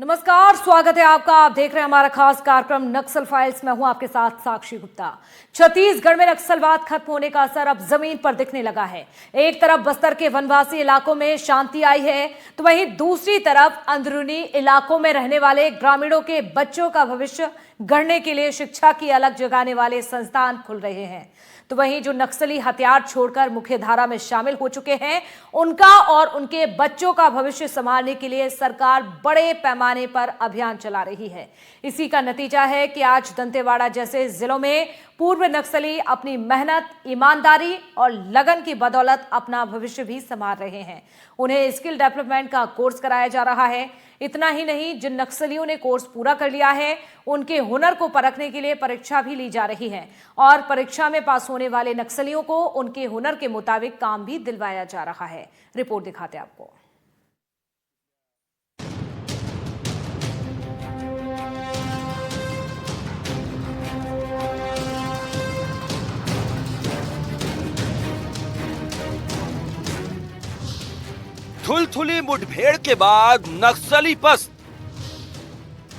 नमस्कार, स्वागत है आपका। आप देख रहे हैं हमारा खास कार्यक्रम नक्सल फाइल्स। मैं हूं आपके साथ साक्षी गुप्ता। छत्तीसगढ़ में नक्सलवाद खत्म होने का असर अब जमीन पर दिखने लगा है। एक तरफ बस्तर के वनवासी इलाकों में शांति आई है, तो वहीं दूसरी तरफ अंदरूनी इलाकों में रहने वाले ग्रामीणों के बच्चों का भविष्य गढ़ने के लिए शिक्षा की अलग जगाने वाले संस्थान खुल रहे हैं। तो वहीं जो नक्सली हथियार छोड़कर मुख्य धारा में शामिल हो चुके हैं, उनका और उनके बच्चों का भविष्य संभालने के लिए सरकार बड़े पैमाने पर अभियान चला रही है। इसी का नतीजा है कि आज दंतेवाड़ा जैसे जिलों में पूर्व नक्सली अपनी मेहनत, ईमानदारी और लगन की बदौलत अपना भविष्य भी संभाल रहे हैं। उन्हें स्किल डेवलपमेंट का कोर्स कराया जा रहा है। इतना ही नहीं, जिन नक्सलियों ने कोर्स पूरा कर लिया है, उनके हुनर को परखने के लिए परीक्षा भी ली जा रही है और परीक्षा में पास होने वाले नक्सलियों को उनके हुनर के मुताबिक काम भी दिलवाया जा रहा है। रिपोर्ट दिखाते हैं आपको। थुलथुली मुठभेड़ के बाद नक्सली पस्त,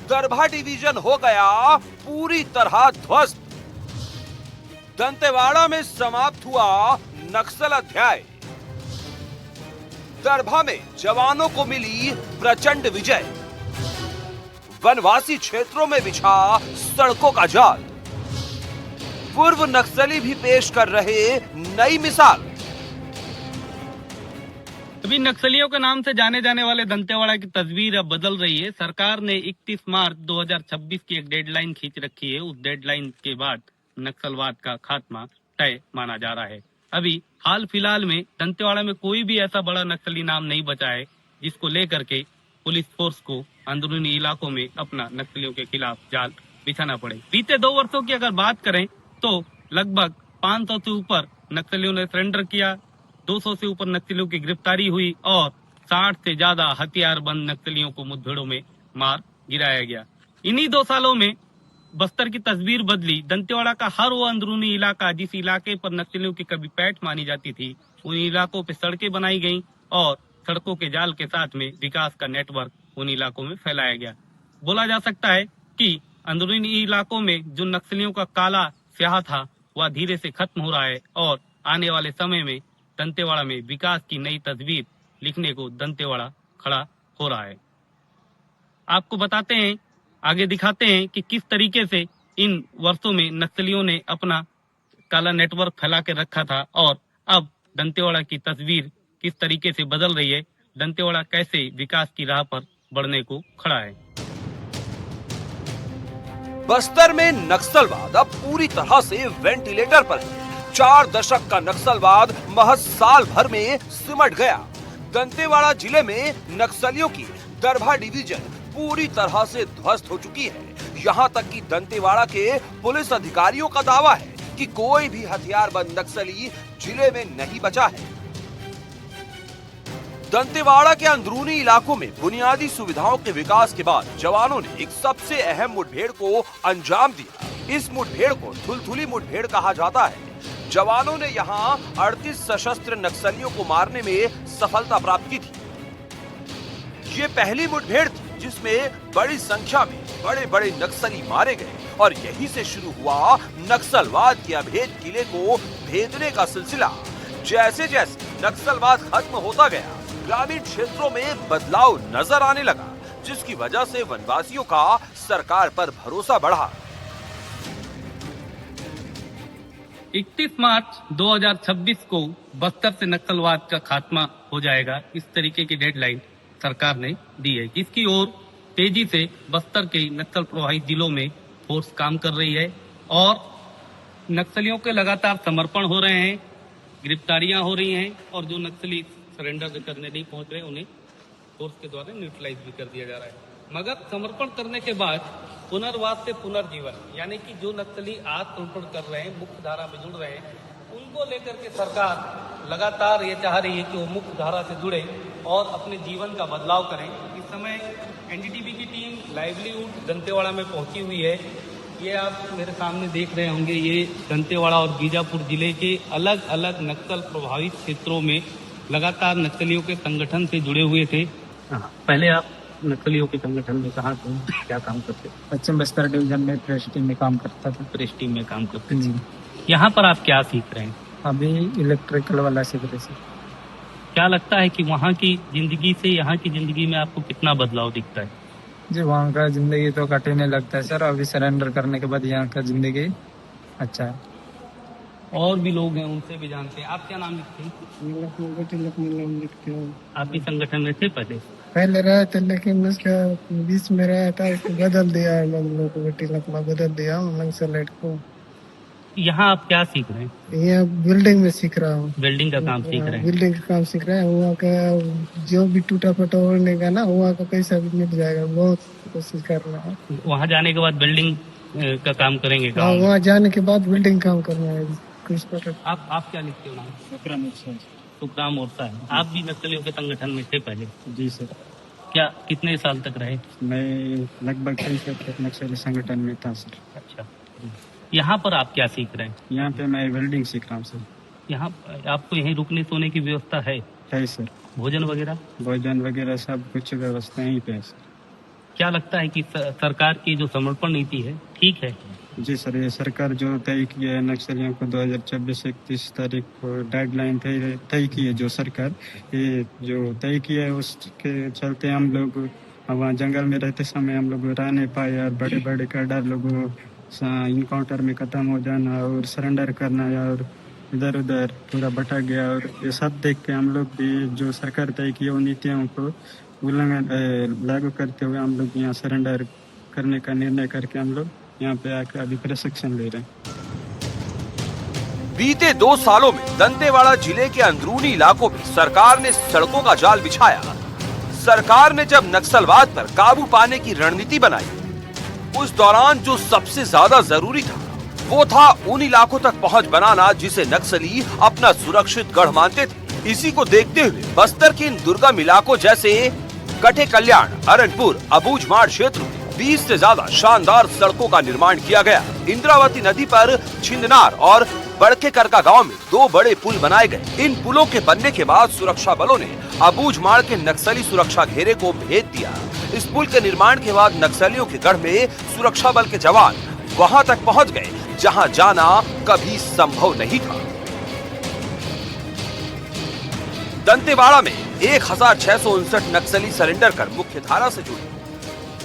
दरभा डिवीजन हो गया पूरी तरह ध्वस्त। दंतेवाड़ा में समाप्त हुआ नक्सल अध्याय। दरभा में जवानों को मिली प्रचंड विजय। वनवासी क्षेत्रों में बिछा सड़कों का जाल। पूर्व नक्सली भी पेश कर रहे नई मिसाल। अभी नक्सलियों के नाम से जाने जाने वाले दंतेवाड़ा की तस्वीर अब बदल रही है। सरकार ने 31 मार्च 2026 की एक डेडलाइन खींच रखी है। उस डेडलाइन के बाद नक्सलवाद का खात्मा तय माना जा रहा है। अभी हाल फिलहाल में दंतेवाड़ा में कोई भी ऐसा बड़ा नक्सली नाम नहीं बचा है जिसको लेकर के पुलिस फोर्स को अंदरूनी इलाकों में अपना नक्सलियों के खिलाफ जाल बिछाना पड़े। बीते 2 वर्षों की अगर बात करें तो लगभग 500 से ऊपर नक्सलियों ने सरेंडर किया, 200 से ऊपर नक्सलियों की गिरफ्तारी हुई और 60 से ज्यादा हथियारबंद नक्सलियों को मुठभेड़ों में मार गिराया गया। इन्हीं 2 सालों में बस्तर की तस्वीर बदली। दंतेवाड़ा का हर वो अंदरूनी इलाका जिस इलाके पर नक्सलियों की कभी पैठ मानी जाती थी, उन इलाकों पे सड़कें बनाई गईं और सड़कों के जाल के साथ में विकास का नेटवर्क उन इलाकों में फैलाया गया। बोला जा सकता है कि अंदरूनी इलाकों में जो नक्सलियों का काला स्याह था वह धीरे से खत्म हो रहा है और आने वाले समय में दंतेवाड़ा में विकास की नई तस्वीर लिखने को दंतेवाड़ा खड़ा हो रहा है। आपको बताते हैं, आगे दिखाते हैं कि किस तरीके से इन वर्षों में नक्सलियों ने अपना काला नेटवर्क फैला के रखा था और अब दंतेवाड़ा की तस्वीर किस तरीके से बदल रही है, दंतेवाड़ा कैसे विकास की राह पर बढ़ने को खड़ा है। बस्तर में नक्सलवाद अब पूरी तरह से वेंटिलेटर पर है। 4 दशक का नक्सलवाद महज साल भर में सिमट गया। दंतेवाड़ा जिले में नक्सलियों की दरभा डिवीजन पूरी तरह से ध्वस्त हो चुकी है। यहाँ तक कि दंतेवाड़ा के पुलिस अधिकारियों का दावा है कि कोई भी हथियारबंद नक्सली जिले में नहीं बचा है। दंतेवाड़ा के अंदरूनी इलाकों में बुनियादी सुविधाओं के विकास के बाद जवानों ने एक सबसे अहम मुठभेड़ को अंजाम दिया। इस मुठभेड़ को थुलथुली मुठभेड़ कहा जाता है। जवानों ने यहां 38 सशस्त्र नक्सलियों को मारने में सफलता प्राप्त की थी। ये पहली मुठभेड़ थी जिसमें बड़ी संख्या में बड़े बड़े नक्सली मारे गए और यहीं से शुरू हुआ नक्सलवाद के अभेद किले को भेदने का सिलसिला। जैसे जैसे नक्सलवाद खत्म होता गया, ग्रामीण क्षेत्रों में बदलाव नजर आने लगा, जिसकी वजह से वनवासियों का सरकार पर भरोसा बढ़ा। 31 मार्च 2026 को बस्तर से नक्सलवाद का खात्मा हो जाएगा, इस तरीके की डेडलाइन सरकार ने दी है, जिसकी ओर तेजी से बस्तर के नक्सल प्रभावित जिलों में फोर्स काम कर रही है और नक्सलियों के लगातार समर्पण हो रहे हैं, गिरफ्तारियां हो रही हैं और जो नक्सली सरेंडर करने नहीं पहुंच रहे उन्हें फोर्स के द्वारा न्यूट्रलाइज भी कर दिया जा रहा है। मगर समर्पण करने के बाद पुनर्वास से पुनर्जीवन, यानी कि जो नक्सली आत्मसमर्पण कर रहे हैं, मुख्य धारा में जुड़ रहे हैं, उनको लेकर के सरकार लगातार ये चाह रही है कि वो मुख्य धारा से जुड़े और अपने जीवन का बदलाव करें। इस समय एनडीटीवी की टीम लाइवलीहुड दंतेवाड़ा में पहुंची हुई है। ये आप मेरे सामने देख रहे होंगे, ये दंतेवाड़ा और बीजापुर जिले के अलग अलग नक्सल प्रभावित क्षेत्रों में लगातार नक्सलियों के संगठन से जुड़े हुए थे। पहले आप नक्सलियों के संगठन में कहाँ थे, क्या काम करते? पश्चिम बस्तर डिवीजन में प्रेस टीम में काम करता था। प्रेस टीम में काम करते जी। थे। यहाँ पर आप क्या सीख रहे हैं? अभी इलेक्ट्रिकल वाला सीख रहे थे। क्या लगता है कि वहाँ की जिंदगी से यहाँ की जिंदगी में आपको कितना बदलाव दिखता है? जी, वहाँ का जिंदगी तो कठिन लगता है सर। अभी सरेंडर करने के बाद यहाँ का जिंदगी अच्छा है। और भी लोग हैं, उनसे भी जानते हैं। आप क्या नाम लिखते हैं? आप भी संगठन में थे पहले? पहले रहा था, लेकिन उसका बीच में रहा था, उसको बदल दिया, बदल दिया नक्सलाइट को। यहाँ आप क्या सीख रहे हैं? यहाँ बिल्डिंग में सीख रहा हूँ। बिल्डिंग का काम सीख रहे हैं। बिल्डिंग का काम सीख रहा है। वहाँ का जो भी टूटा फटा होने का ना, वहाँ का पैसा भी मिल जाएगा। बहुत कोशिश कर रहा है। वहाँ जाने के बाद बिल्डिंग का काम करेंगे गाँव में? वहाँ जाने के बाद बिल्डिंग काम करना है। आप क्या लिखते हो नाम? सुखराम मोर्चा है। आप भी नक्सलियों के संगठन में थे पहले? जी सर। क्या कितने साल तक रहे? मैं लगभग 6 साल तक नक्सली संगठन में था सर। अच्छा, यहाँ पर आप क्या सीख रहे हैं? यहाँ पे मैं वेल्डिंग सीख रहा हूँ सर। यहाँ आपको यहीं रुकने सोने की व्यवस्था है सर। भोजन वगैरह? भोजन वगैरह सब कुछ व्यवस्था यहीं पे है सर। क्या लगता है कि सरकार की जो समर्पण नीति है ठीक है? जी सर, ये सरकार जो तय किया है नक्सलियों को 2024-31 तारीख को डेडलाइन तय की है, जो सरकार ये जो तय किया है उसके चलते हम लोग वहाँ जंगल में रहते समय हम लोग रह नहीं पाए। और बड़े बड़े कैडर लोगों इनकाउंटर में खत्म हो जाना और सरेंडर करना, और इधर उधर पूरा भटक गया। और ये सब देख के हम लोग भी जो सरकार तय की उन नीतियों को उल्लंघन लागू करते हुए हम लोग यहाँ सरेंडर करने का निर्णय करके हम लोग यहाँ पे आकर अभी प्रशिक्षण ले रहे हैं। बीते 2 सालों में दंतेवाड़ा जिले के अंदरूनी इलाकों में सरकार ने सड़कों का जाल बिछाया। सरकार ने जब नक्सलवाद पर काबू पाने की रणनीति बनाई, उस दौरान जो सबसे ज्यादा जरूरी था वो था उन इलाकों तक पहुंच बनाना जिसे नक्सली अपना सुरक्षित गढ़ मानते थे। इसी को देखते हुए बस्तर के इन दुर्गम इलाकों जैसे कटे कल्याण, अरनपुर, अबूझमाड़ क्षेत्र में 20 से ज्यादा शानदार सड़कों का निर्माण किया गया। इंद्रावती नदी पर छिंदनार और बड़के करका गांव में 2 बड़े पुल बनाए गए। इन पुलों के बनने के बाद सुरक्षा बलों ने अबूझमाड़ के नक्सली सुरक्षा घेरे को भेद दिया। इस पुल के निर्माण के बाद नक्सलियों के गढ़ में सुरक्षा बल के जवान वहां तक पहुंच गए जहां जाना कभी संभव नहीं था। दंतेवाड़ा में 1659 नक्सली सरेंडर कर मुख्य धारा से जुड़े।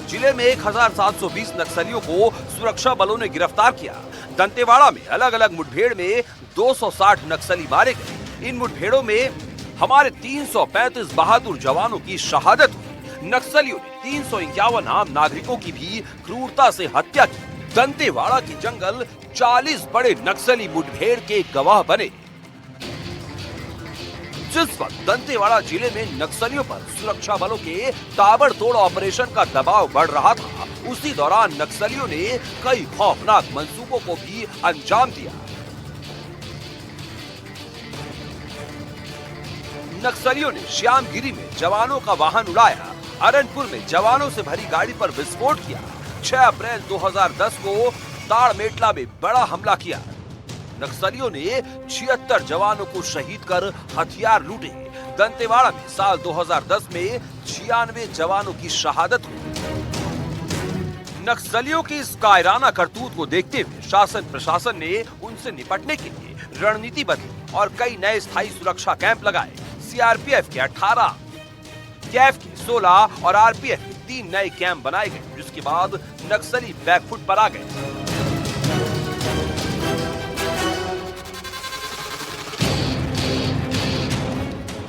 जिले में 1720 नक्सलियों को सुरक्षा बलों ने गिरफ्तार किया। दंतेवाड़ा में अलग अलग मुठभेड़ में 260 नक्सली मारे गए। इन मुठभेड़ों में हमारे 335 बहादुर जवानों की शहादत हुई। नक्सलियों ने 351 आम नागरिकों की भी क्रूरता से हत्या की। दंतेवाड़ा के जंगल 40 बड़े नक्सली मुठभेड़ के गवाह बने। जिस वक्त दंतेवाड़ा जिले में नक्सलियों पर सुरक्षा बलों के ताबड़तोड़ ऑपरेशन का दबाव बढ़ रहा था, उसी दौरान नक्सलियों ने कई खौफनाक मंसूबों को भी अंजाम दिया। नक्सलियों ने श्यामगिरी में जवानों का वाहन उड़ाया, अरनपुर में जवानों से भरी गाड़ी पर विस्फोट किया। 6 अप्रैल 2010 को ताड़मेटला में बड़ा हमला किया। नक्सलियों ने 76 जवानों को शहीद कर हथियार लूटे। दंतेवाड़ा में साल 2010 में 96 जवानों की शहादत हुई। नक्सलियों की इस कायराना करतूत को देखते हुए शासन प्रशासन ने उनसे निपटने के लिए रणनीति बदली और कई नए स्थायी सुरक्षा कैंप लगाए। सीआरपीएफ के 18, कैफ के 16 और आरपीएफ के 3 नए कैंप बनाए गए, जिसके बाद नक्सली बैकफुट पर आ गए।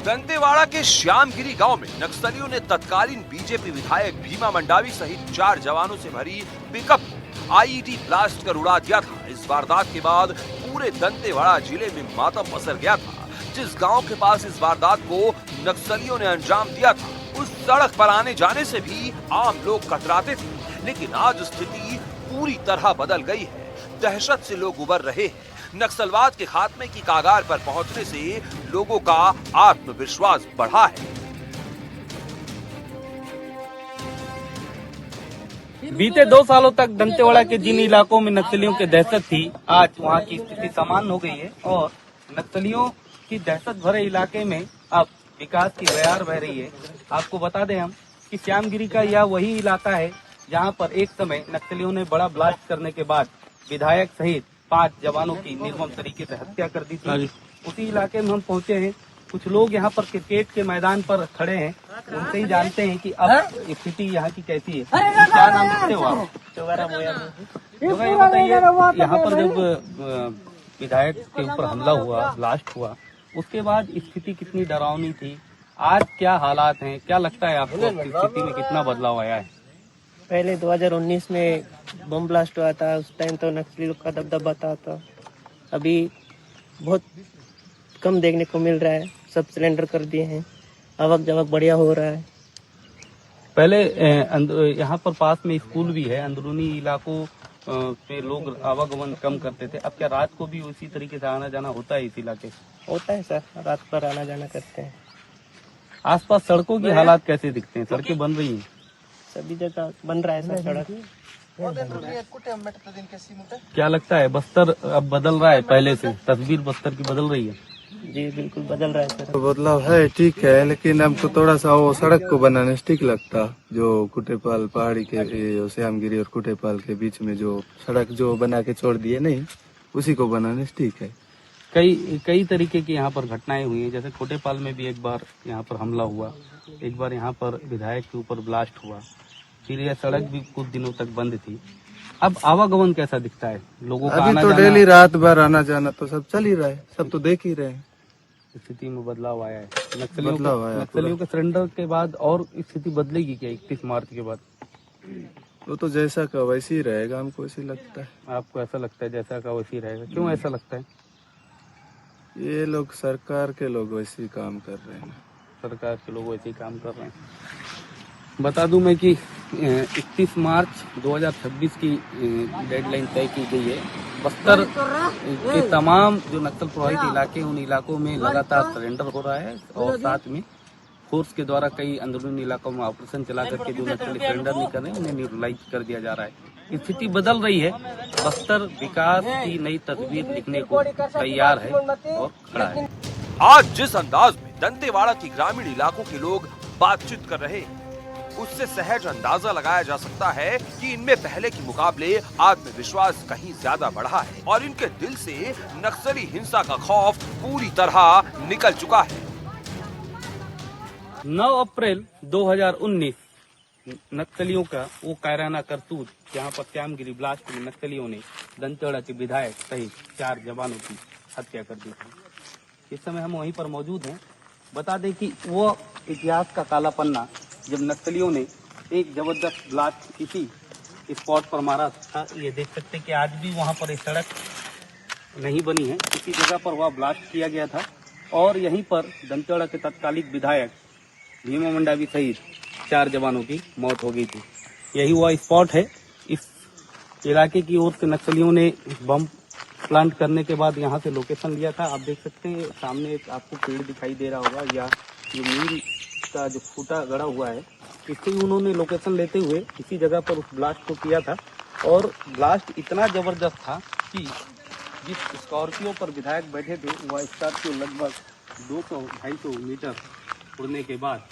दंतेवाड़ा के श्यामगिरी गांव में नक्सलियों ने तत्कालीन बीजेपी विधायक भीमा मंडावी सहित 4 जवानों से भरी पिकअप को आईईडी ब्लास्ट कर उड़ा दिया था। इस वारदात के बाद पूरे दंतेवाड़ा जिले में मातम पसर गया था। जिस गांव के पास इस वारदात को नक्सलियों ने अंजाम दिया था, उस सड़क पर आने जाने से भी आम लोग कतराते थे, लेकिन आज स्थिति पूरी तरह बदल गई है। दहशत से लोग उबर रहे हैं। नक्सलवाद के खात्मे की कागार पर पहुंचने से लोगों का आत्मविश्वास बढ़ा है। बीते 2 सालों तक दंतेवाड़ा के जिन इलाकों में नक्सलियों की दहशत थी, आज वहां की स्थिति सामान्य हो गई है और नक्सलियों की दहशत भरे इलाके में अब विकास की बयार बह रही है। आपको बता दें हम कि कि श्यामगिरी का यह वही इलाका है जहां पर एक समय नक्सलियों ने बड़ा ब्लास्ट करने के बाद विधायक सहित 5 जवानों की निर्मम तरीके से हत्या कर दी थी। उसी इलाके में हम पहुंचे हैं। कुछ लोग यहाँ पर क्रिकेट के मैदान पर खड़े हैं, उनसे ही जानते हैं कि अब स्थिति यहाँ की कैसी है। क्या नाम रखते हो आप? जोगा, ये बताइए, यहाँ पर जब विधायक के ऊपर हमला हुआ, ब्लास्ट हुआ, उसके बाद स्थिति कितनी डरावनी थी, आज क्या हालात हैं, क्या लगता है आपको स्थिति में कितना बदलाव आया है? पहले 2019 में बम ब्लास्ट हुआ था, उस टाइम तो नक्सली लोग का दबदबा था। अभी बहुत कम देखने को मिल रहा है, सब सिलेंडर कर दिए हैं, आवक जावक बढ़िया हो रहा है। पहले यहाँ पर पास में स्कूल भी है, अंदरूनी इलाकों पे लोग आवागमन कम करते थे, अब क्या रात को भी उसी तरीके से आना जाना होता है इस इलाके? होता है सर, रात पर आना जाना करते हैं। आसपास सड़कों की हालात कैसे दिखते हैं? सड़कें बन रही हैं? सभी जगह बन रहा है सर सड़क। क्या लगता है बस्तर अब बदल रहा है? पहले से तस्वीर बस्तर की बदल रही है? जी बिल्कुल बदल रहा है सर। तो बदलाव है, ठीक है, लेकिन हमको थोड़ा सा वो सड़क को बनाने से ठीक लगता, जो कुटेपाल पहाड़ी के श्यामगिरी और कुटेपाल के बीच में जो सड़क जो बना के छोड़ दिए, नहीं उसी को बनाने से ठीक है। कई तरीके की यहाँ पर घटनाएं हुई हैं, जैसे कोटेपाल में भी एक बार यहाँ पर हमला हुआ, एक बार यहाँ पर विधायक के ऊपर ब्लास्ट हुआ, फिर यह सड़क भी कुछ दिनों तक बंद थी। अब आवागमन कैसा दिखता है लोगों का? अभी तो डेली रात भर आना जाना तो सब चल ही रहा है, सब तो देख ही रहे हैं। स्थिति में बदलाव आया है। नक्सलियों के सरेंडर के बाद और स्थिति बदलेगी क्या 31 मार्च के बाद? वो तो जैसा का वैसे ही रहेगा, हमको ऐसे लगता है। आपको ऐसा लगता है जैसा का वैसे ही रहेगा? क्यों ऐसा लगता है? ये लोग सरकार के लोग वैसे ही काम कर रहे हैं। सरकार के लोग वैसे ही काम कर रहे हैं। बता दूं मैं कि 31 मार्च 2026 की डेडलाइन तय की गई है। बस्तर के तमाम जो नक्सल प्रभावित इलाके हैं, उन इलाकों में लगातार सरेंडर हो रहा है और साथ में फोर्स के द्वारा कई अंदरूनी इलाकों में ऑपरेशन चला करके जो नक्सली सरेंडर नहीं कर रहे हैं उन्हें न्यूट्रलाइज कर दिया जा रहा है। स्थिति बदल रही है, बस्तर विकास की नई तस्वीर लिखने को तैयार है और खड़ा है। आज जिस अंदाज में दंतेवाड़ा की ग्रामीण इलाकों के लोग बातचीत कर रहे हैं, उससे सहज अंदाजा लगाया जा सकता है कि इनमें पहले के मुकाबले आत्मविश्वास कहीं ज्यादा बढ़ा है और इनके दिल से नक्सली हिंसा का खौफ पूरी तरह निकल चुका है। 9 अप्रैल 2019 नक्सलियों का वो कायराना करतूत, जहां पर श्यामगिरी ब्लास्ट में नक्सलियों ने दंतेवाड़ा के विधायक सहित 4 जवानों की हत्या कर दी थी। इस समय हम वहीं पर मौजूद हैं। बता दें कि वो इतिहास का काला पन्ना जब नक्सलियों ने एक जबरदस्त ब्लास्ट इसी स्पॉट पर मारा था। ये देख सकते हैं कि आज भी वहां पर एक सड़क नहीं बनी है, इसी जगह पर वह ब्लास्ट किया गया था और यहीं पर दंतेवाड़ा के तत्कालीन विधायक भीमा मंडावी सहित 4 जवानों की मौत हो गई थी। यही वह स्पॉट है। इस इलाके की ओर से नक्सलियों ने बम प्लांट करने के बाद यहाँ से लोकेशन लिया था। आप देख सकते हैं सामने एक आपको पेड़ दिखाई दे रहा होगा, या ये मील का जो खूंटा गड़ा हुआ है, इससे उन्होंने लोकेशन लेते हुए इसी जगह पर उस ब्लास्ट को किया था। और ब्लास्ट इतना जबरदस्त था कि जिस स्कॉर्पियो पर विधायक बैठे थे, वह स्कॉर्पियो लगभग 200-250 मीटर उड़ने के बाद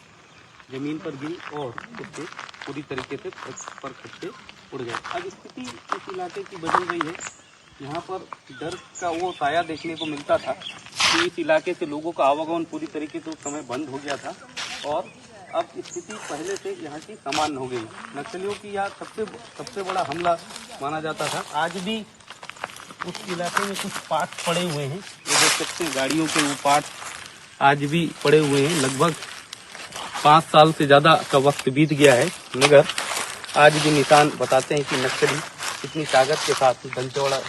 जमीन पर गिरी और उससे पूरी तरीके से पर खट्टे उड़ गए। अब स्थिति इस इलाके की बदल रही है। यहाँ पर डर का वो साया देखने को मिलता था कि इस इलाके से लोगों का आवागमन पूरी तरीके से उस समय बंद हो गया था और अब स्थिति पहले से यहाँ की सामान्य हो गई। नक्सलियों की यह सबसे बड़ा हमला माना जाता था। आज भी उस इलाके में कुछ पार्ट पड़े हुए हैं, ये देख सकते हैं गाड़ियों के वो पार्ट आज भी पड़े हुए हैं। लगभग 5 साल से ज़्यादा का वक्त बीत गया है, मगर आज भी निशान बताते हैं कि नक्सली इतनी ताकत के साथ दंतेवाड़ा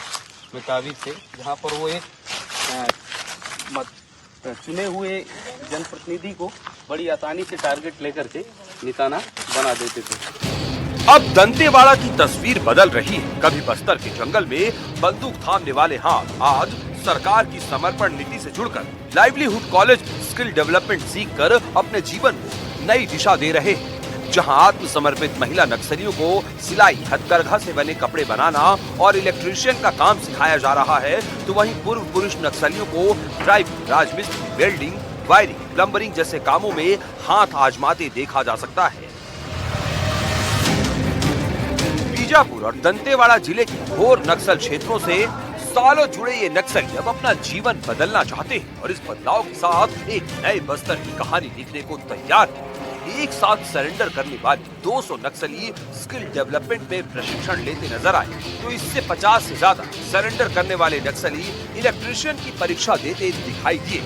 में काबिज थे, जहाँ पर वो एक चुने हुए जनप्रतिनिधि को बड़ी आसानी से टारगेट लेकर के निशाना बना देते थे। अब दंतेवाड़ा की तस्वीर बदल रही है। कभी बस्तर के जंगल में बंदूक थामने वाले हाथ आज सरकार की समर्पण नीति से जुड़कर लाइवलीहुड कॉलेज में स्किल डेवलपमेंट सीखकर अपने जीवन को नई दिशा दे रहे हैं। जहां आत्मसमर्पित महिला नक्सलियों को सिलाई, हथकरघा से बने कपड़े बनाना और इलेक्ट्रीशियन का काम सिखाया जा रहा है, तो वहीं पूर्व पुरुष नक्सलियों को ड्राइविंग, राजमिस्त्री, वेल्डिंग, वायरिंग, प्लम्बरिंग जैसे कामों में हाथ आजमाते देखा जा सकता है। बीजापुर और दंतेवाड़ा जिले के घोर नक्सल क्षेत्रों से सालों जुड़े ये नक्सली अब अपना जीवन बदलना चाहते हैं और इस बदलाव के साथ एक नए बस्तर की कहानी लिखने को तैयार है। एक साथ सरेंडर करने वाले 200 नक्सली स्किल डेवलपमेंट में प्रशिक्षण लेते नजर आए, तो इससे 50 से ज्यादा सरेंडर करने वाले नक्सली इलेक्ट्रीशियन की परीक्षा देते दिखाई दिए।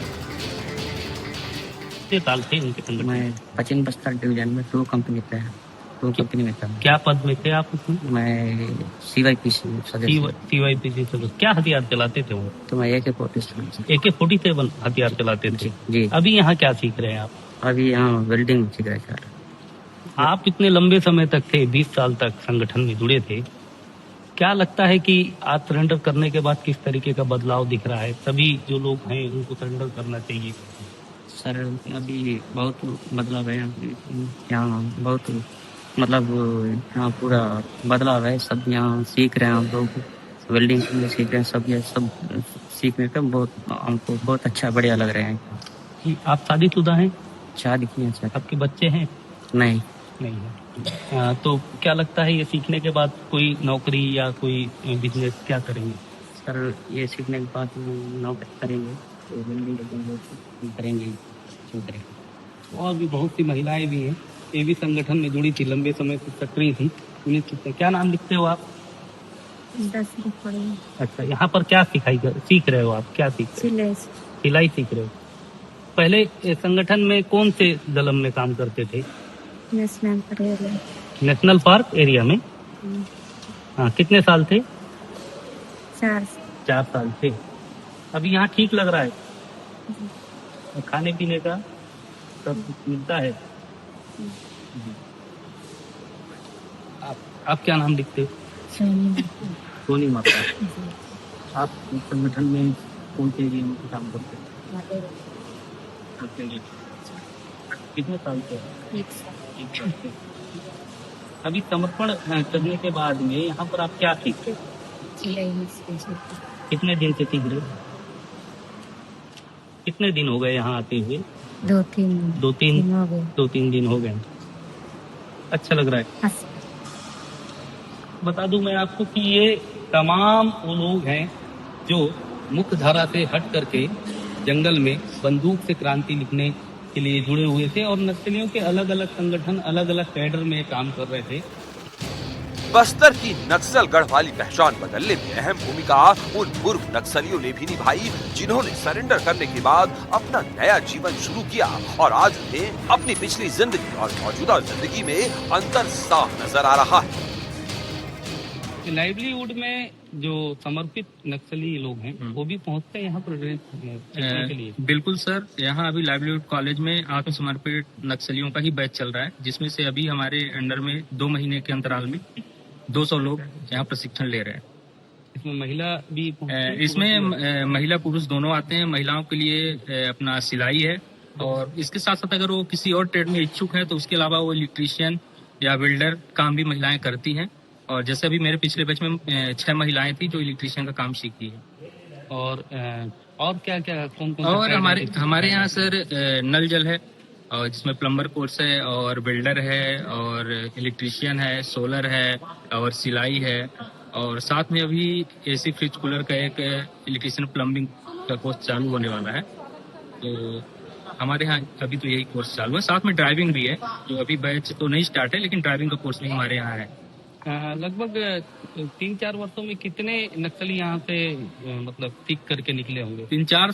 कितने साल थे इनके संगठन? मैं पश्चिम बस्तर डिवीजन में दो कंपनी में था। क्या पद में थे आप उसमें? मैं CYPC सदस्य। CYPC सदस्य। क्या हथियार चलाते थे वो? तो मैं AK-47 AK-47 हथियार चलाते थे। जी। अभी यहाँ क्या सीख रहे हैं आप? अभी यहाँ वेल्डिंग सीख रहे सर। आप इतने लंबे समय तक थे, 20 साल तक संगठन में जुड़े थे, क्या लगता है कि आज सरेंडर करने के बाद किस तरीके का बदलाव दिख रहा है? सभी जो लोग हैं उनको सरेंडर करना चाहिए। सर अभी बहुत बदलाव है यहाँ, बहुत मतलब यहाँ पूरा बदलाव है। सब यहाँ सीख रहे हैं, हम लोग वेल्डिंग सीख रहे हैं, सब ये सब सीखने का बहुत हमको बहुत अच्छा बढ़िया लग रहे हैं। कि आप शादीशुदा हैं? शादी किए हैं सर। आपके बच्चे हैं? नहीं है। तो क्या लगता है ये सीखने के बाद कोई नौकरी या कोई बिजनेस क्या करेंगे? सर ये सीखने के बाद नौकरी करेंगे, तो वेल्डिंग करेंगे। और भी बहुत सी महिलाएं भी हैं, ये भी संगठन में जुड़ी थी, लंबे समय से सक्रिय थी। उन्हें क्या नाम लिखते हो आप? 10 पढ़ी। अच्छा, यहाँ पर क्या सीख रहे हो आप? क्या सीख रहे हो? सिलाई सीख रहे हो। पहले संगठन में कौन से दलम में काम करते थे? नेशनल पार्क एरिया में। हाँ, कितने साल थे? 4 साल थे। अभी यहाँ ठीक लग रहा है? खाने पीने का सब कुछ मिलता है? आप क्या नाम लिखते हो? सोनी माता। आप संगठन में कौन से एरिया में काम करते हैं? कितने साल से? 1 साल। अभी समर्पण करने के बाद में यहाँ पर आप क्या सीखते? कितने दिन से सीख रहे? कितने दिन हो गए यहाँ आते हुए? 2-3 दिन हो गए। अच्छा लग रहा है? बता दूं मैं आपको कि ये तमाम वो लोग हैं जो मुख्य धारा से हट करके जंगल में बंदूक से क्रांति लिखने के लिए जुड़े हुए थे और नक्सलियों के अलग अलग संगठन, अलग अलग कैडर में काम कर रहे थे। बस्तर की नक्सल गढ़ वाली पहचान बदलने में अहम भूमिका उन पूर्व नक्सलियों ने भी निभाई, जिन्होंने सरेंडर करने के बाद अपना नया जीवन शुरू किया और आज उन्हें अपनी पिछली जिंदगी और मौजूदा जिंदगी में अंतर साफ नजर आ रहा है। लाइवलीहुड में जो समर्पित नक्सली लोग हैं वो भी पहुंचते हैं यहाँ पर के लिए? बिल्कुल सर, यहाँ अभी लाइवलीहुड कॉलेज में आत्मसमर्पित नक्सलियों का ही बैच चल रहा है, जिसमें से अभी हमारे अंडर में 2 महीने के अंतराल में 200 लोग यहाँ प्रशिक्षण ले रहे हैं। इसमें महिला भी इसमें महिला पुरुष दोनों आते हैं। महिलाओं के लिए अपना सिलाई है और इसके साथ साथ अगर वो किसी और ट्रेड में इच्छुक है तो उसके अलावा वो इलेक्ट्रीशियन या बिल्डर काम भी महिलाएं करती हैं। और जैसे अभी मेरे पिछले बैच में 6 महिलाएं थी जो इलेक्ट्रीशियन का काम सीखी है। और क्या क्या कौन और हमारे यहाँ सर नल जल है और जिसमें प्लम्बर कोर्स है और बिल्डर है और इलेक्ट्रीशियन है, सोलर है और सिलाई है और साथ में अभी AC फ्रिज कूलर का एक इलेक्ट्रीशियन प्लम्बिंग का कोर्स चालू होने वाला है। तो हमारे यहाँ अभी तो यही कोर्स चालू है। साथ में ड्राइविंग भी है, जो अभी बैच तो नहीं स्टार्ट है लेकिन ड्राइविंग का कोर्स भी हमारे यहाँ है। लगभग 3-4 वर्षों में कितने नक्सली यहाँ से मतलब सीख करके निकले होंगे? 3-4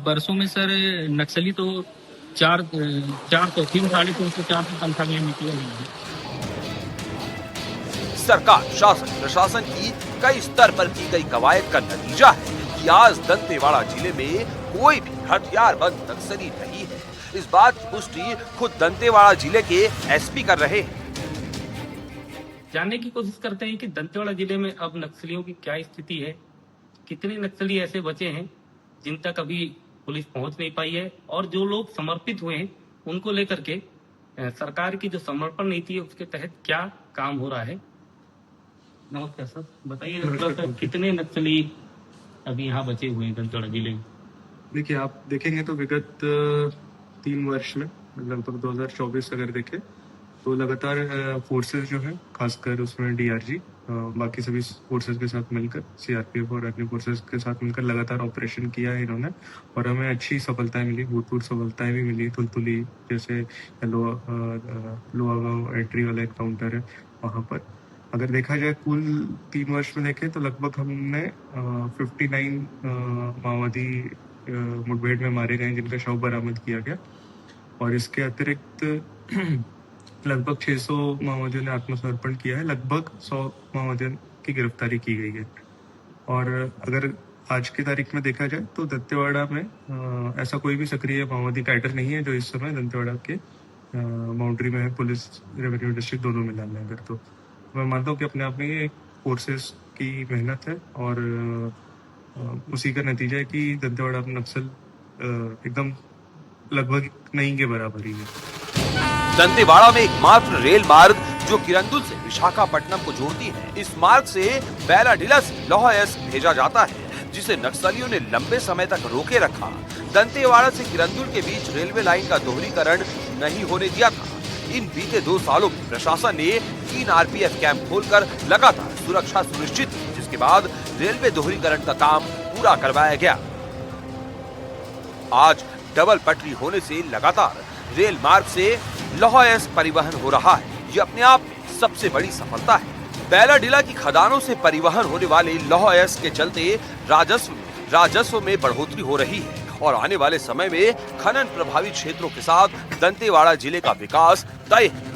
वर्षों में सर नक्सली तो 3-3.5 से 4 की संख्या में निकले होंगे। सरकार, शासन, प्रशासन की कई स्तर पर की गई कवायद का नतीजा है कि आज दंतेवाड़ा जिले में कोई भी हथियारबंद नक्सली नहीं है। इस बात की पुष्टि खुद दंतेवाड़ा जिले के SP कर रहे हैं। जानने की कोशिश करते हैं कि दंतेवाड़ा जिले में अब नक्सलियों की क्या स्थिति है, कितने नक्सली ऐसे बचे हैं जिन तक अभी पुलिस पहुंच नहीं पाई है और जो लोग समर्पित हुए हैं उनको लेकर के सरकार की जो समर्पण नीति है उसके तहत क्या काम हो रहा है। नमस्कार सर, बताइए कितने नक्सली अभी यहाँ बचे हुए हैं दंतेवाड़ा जिले में? देखिए, आप देखेंगे तो विगत 3 वर्ष में लगभग 2024 अगर देखें तो लगातार फोर्सेस जो है, खासकर उसमें डीआरजी, बाकी सभी फोर्सेस के साथ मिलकर, सीआरपीएफ और अन्य फोर्सेस के साथ मिलकर लगातार ऑपरेशन किया है इन्होंने, और हमें अच्छी सफलताएं मिली, भूतपूर्व सफलताएं भी मिली। तुलतुली जैसे लोहा गांव एंट्री वाला एक काउंटर है, वहाँ पर अगर देखा जाए कुल 3 वर्ष में देखें तो लगभग हमने 59 माओवादी मुठभेड़ में मारे गए, जिनका शव बरामद किया गया, और इसके अतिरिक्त लगभग 600 माओवादियों ने आत्मसमर्पण किया है, लगभग 100 माओवादियों की गिरफ्तारी की गई है। और अगर आज की तारीख में देखा जाए तो दंतेवाड़ा में ऐसा कोई भी सक्रिय माओवादी कैडर नहीं है जो इस समय दंतेवाड़ा के बाउंड्री में है, पुलिस रेवेन्यू डिस्ट्रिक्ट दोनों मिला लें अगर, तो मैं मानता हूँ कि अपने आप में ये फोर्सेस की मेहनत है, और उसी का नतीजा है कि दंतेवाड़ा में नक्सल एकदम लगभग नहीं के बराबर ही है। दंतेवाड़ा में एकमात्र रेल मार्ग जो किरंदुल से विशाखापट्टनम को जोड़ती है, इस मार्ग से बैलाडीला से लौह-एस भेजा जाता है, जिसे नक्सलियों ने लंबे समय तक रोके रखा। दंतेवाड़ा से किरंदुल के बीच रेलवे लाइन का दोहरीकरण नहीं होने दिया था। इन बीते 2 सालों में प्रशासन ने 3 आरपीएफ कैंप खोलकर लगातार सुरक्षा सुनिश्चित की, जिसके बाद रेलवे दोहरीकरण का काम पूरा करवाया गया। आज डबल पटरी होने से लगातार रेल मार्ग से लौह-एस परिवहन हो रहा है। ये अपने आप में सबसे बड़ी सफलता है। बैलाडीला की खदानों से परिवहन होने वाले लौह-एस के चलते राजस्व में बढ़ोतरी हो रही है, और आने वाले समय में खनन प्रभावित क्षेत्रों के साथ दंतेवाड़ा जिले का विकास तय है।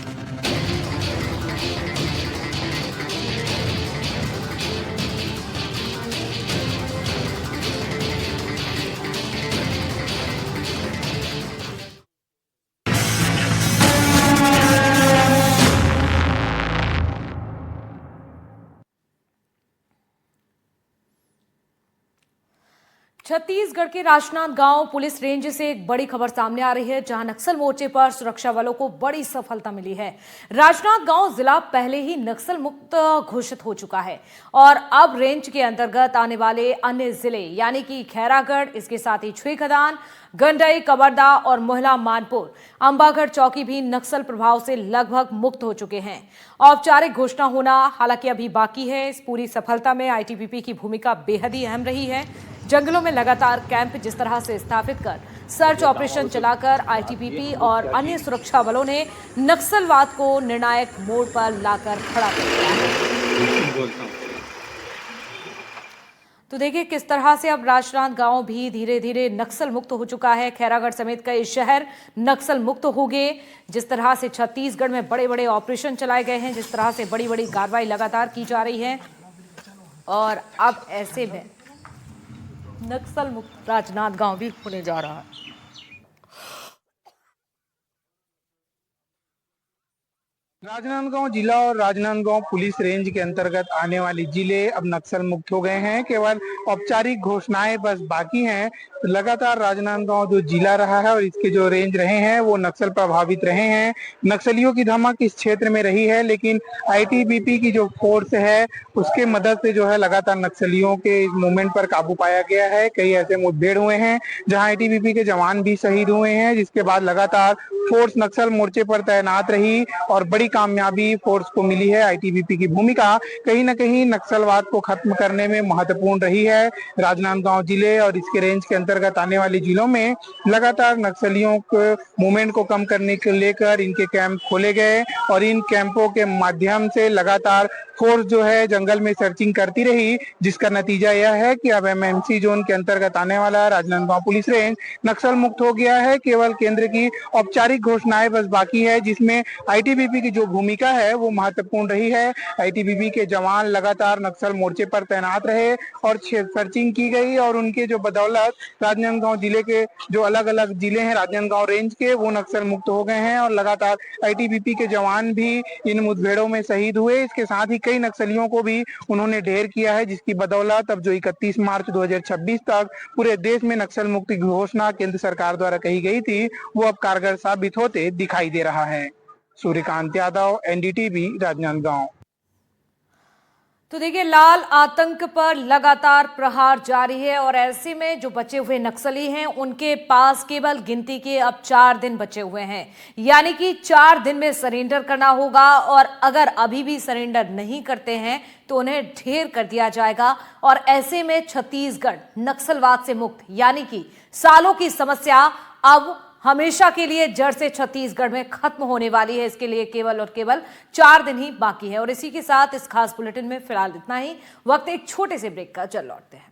छत्तीसगढ़ के राजनांदगांव पुलिस रेंज से एक बड़ी खबर सामने आ रही है, जहां नक्सल मोर्चे पर सुरक्षा बलों को बड़ी सफलता मिली है। राजनांदगांव जिला पहले ही नक्सल मुक्त घोषित हो चुका है, और अब रेंज के अंतर्गत आने वाले अन्य जिले यानी कि खैरागढ़, इसके साथ ही छुईखदान, गंडई, कवर्धा और मोहला मानपुर, अंबागढ़ चौकी भी नक्सल प्रभाव से लगभग मुक्त हो चुके हैं। औपचारिक घोषणा होना हालांकि अभी बाकी है। इस पूरी सफलता में आईटीबीपी की भूमिका बेहद ही अहम रही है। जंगलों में लगातार कैंप जिस तरह से स्थापित कर सर्च ऑपरेशन चलाकर आईटीबीपी और अन्य सुरक्षा बलों ने नक्सलवाद को निर्णायक मोड़ पर लाकर खड़ा कर दिया है। तो देखिए किस तरह से अब राजनांदगांव भी धीरे धीरे नक्सल मुक्त हो चुका है। खैरागढ़ समेत कई शहर नक्सल मुक्त हो गए। जिस तरह से छत्तीसगढ़ में बड़े बड़े ऑपरेशन चलाए गए हैं, जिस तरह से बड़ी बड़ी कार्रवाई लगातार की जा रही है, और अब ऐसे में नक्सल मुक्त राजनांदगांव भी होने जा रहा है। राजनांदगांव जिला और राजनांदगांव पुलिस रेंज के अंतर्गत आने वाले जिले अब नक्सल मुक्त हो गए हैं। केवल औपचारिक घोषणाएं बस बाकी हैं। लगातार राजनांदगांव जो जिला रहा है और इसके जो रेंज रहे हैं वो नक्सल प्रभावित रहे हैं। नक्सलियों की धमक इस क्षेत्र में रही है, लेकिन आईटीबीपी की जो फोर्स है उसके मदद से जो है लगातार नक्सलियों के इस मूवमेंट पर काबू पाया गया है। कई ऐसे मुठभेड़ हुए हैं जहां आईटीबीपी के जवान भी शहीद हुए हैं, जिसके बाद लगातार फोर्स नक्सल मोर्चे पर तैनात रही और बड़ी कामयाबी फोर्स को मिली है। आईटीबीपी की भूमिका कहीं न कहीं नक्सलवाद को खत्म करने में महत्वपूर्ण रही है। राजनांदगांव जिले और इसके रेंज के अंतर्गत आने वाले जिलों में लगातार नक्सलियों के मूवमेंट को कम करने को लेकर इनके कैंप खोले गए, और इन कैंपों के माध्यम से लगातार फोर्स जो है जंगल में सर्चिंग करती रही, जिसका नतीजा यह है कि अब एमएमसी जोन के अंतर्गत आने वाला राजनांदगांव पुलिस रेंज नक्सल मुक्त हो गया है। केवल केंद्र की औपचारिक घोषणाएं बस बाकी है, जिसमें आईटीबीपी की जो भूमिका है वो महत्वपूर्ण रही है। आईटीबीपी के जवान लगातार नक्सल मोर्चे पर तैनात रहे और सर्चिंग की गई, और उनके जो बदौलत राजनांदगांव जिले के जो अलग अलग जिले हैं राजनांदगांव रेंज के, वो नक्सल मुक्त हो गए हैं, और लगातार आईटीबीपी के जवान भी इन मुठभेड़ों में शहीद हुए। इसके साथ ही कई नक्सलियों को भी उन्होंने ढेर किया है, जिसकी बदौलत अब जो 31 मार्च 2026 तक पूरे देश में नक्सल मुक्ति घोषणा केंद्र सरकार द्वारा कही गई थी, वो अब कारगर साबित होते दिखाई दे रहा है। सूर्यकांत यादव, एनडीटीवी, राजनांदगांव। तो देखिए, लाल आतंक पर लगातार प्रहार जारी है और ऐसे में जो बचे हुए नक्सली हैं उनके पास केवल गिनती के अब 4 दिन बचे हुए हैं, यानी कि 4 दिन में सरेंडर करना होगा और अगर अभी भी सरेंडर नहीं करते हैं तो उन्हें ढेर कर दिया जाएगा। और ऐसे में छत्तीसगढ़ नक्सलवाद से मुक्त, यानी कि सालों की समस्या अब हमेशा के लिए जड़ से छत्तीसगढ़ में खत्म होने वाली है। इसके लिए केवल और केवल 4 दिन ही बाकी है। और इसी के साथ इस खास बुलेटिन में फिलहाल इतना ही। वक्त एक छोटे से ब्रेक का, चल लौटते हैं।